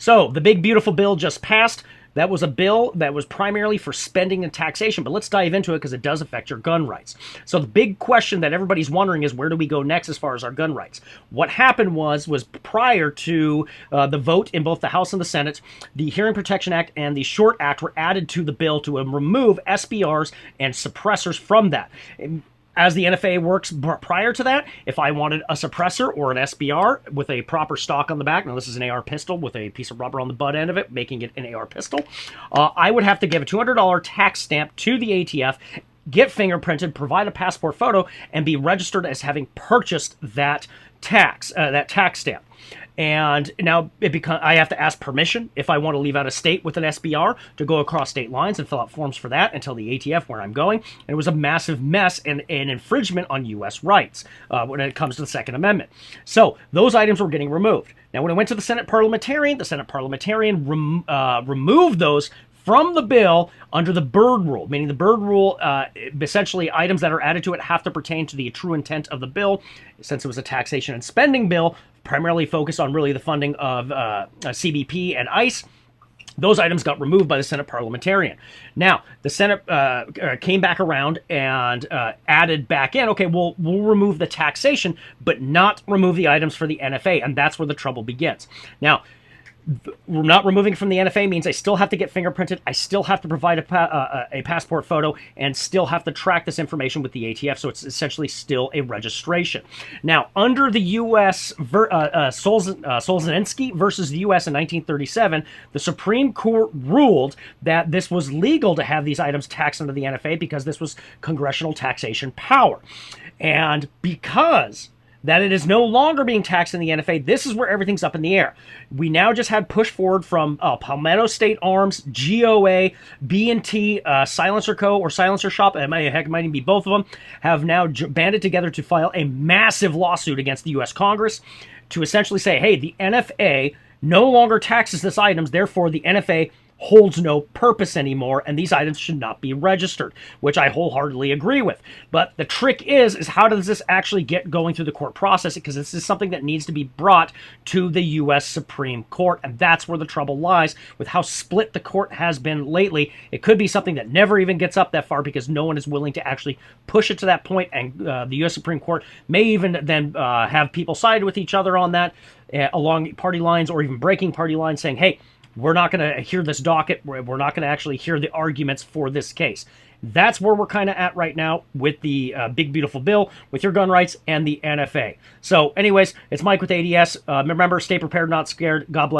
So the big beautiful bill just passed. That was a bill that was primarily for spending and taxation, but let's dive into it because it does affect your gun rights. So the big question that everybody's wondering is, where do we go next as far as our gun rights? What happened was prior to the vote in both the House and the Senate, the Hearing Protection Act and the Short Act were added to the bill to remove SBRs and suppressors from that. As the NFA works prior to that, if I wanted a suppressor or an SBR with a proper stock on the back, now this is an AR pistol with a piece of rubber on the butt end of it, making it an AR pistol, I would have to give a $200 tax stamp to the ATF, get fingerprinted, provide a passport photo, and be registered as having purchased that tax stamp. And now I have to ask permission if I want to leave out of state with an SBR to go across state lines and fill out forms for that and tell the ATF where I'm going. And it was a massive mess and an infringement on U.S. rights when it comes to the Second Amendment. So those items were getting removed. Now, when it went to the Senate parliamentarian, removed those from the bill under the Byrd Rule, meaning the Byrd Rule, essentially items that are added to it have to pertain to the true intent of the bill. Since it was a taxation and spending bill, primarily focused on really the funding of CBP and ICE, those items got removed by the Senate parliamentarian. Now, the Senate came back around and added back in, okay, we'll remove the taxation, but not remove the items for the NFA, and that's where the trouble begins. Now, not removing from the NFA means I still have to get fingerprinted, I still have to provide a passport photo, and still have to track this information with the ATF, so it's essentially still a registration. Now, under the U.S. Solzhenitsyn versus the U.S. in 1937, the Supreme Court ruled that this was legal to have these items taxed under the NFA because this was congressional taxation power. And because that it is no longer being taxed in the NFA, this is where everything's up in the air. We now just had push forward from Palmetto State Arms, GOA, B&T, Silencer Co. or Silencer Shop, it might even be both of them, have now banded together to file a massive lawsuit against the U.S. Congress to essentially say, hey, the NFA no longer taxes these items, therefore the NFA holds no purpose anymore, and these items should not be registered, which I wholeheartedly agree with. But the trick is how does this actually get going through the court process? Because this is something that needs to be brought to the U.S. Supreme Court, and that's where the trouble lies with how split the court has been lately. It could be something that never even gets up that far because no one is willing to actually push it to that point, and the U.S. Supreme Court may even then have people side with each other on that along party lines, or even breaking party lines, saying, hey, we're not going to hear this docket. We're not going to actually hear the arguments for this case. That's where we're kind of at right now with the big, beautiful bill, with your gun rights and the NFA. So anyways, it's Mike with ADS. Remember, stay prepared, not scared. God bless.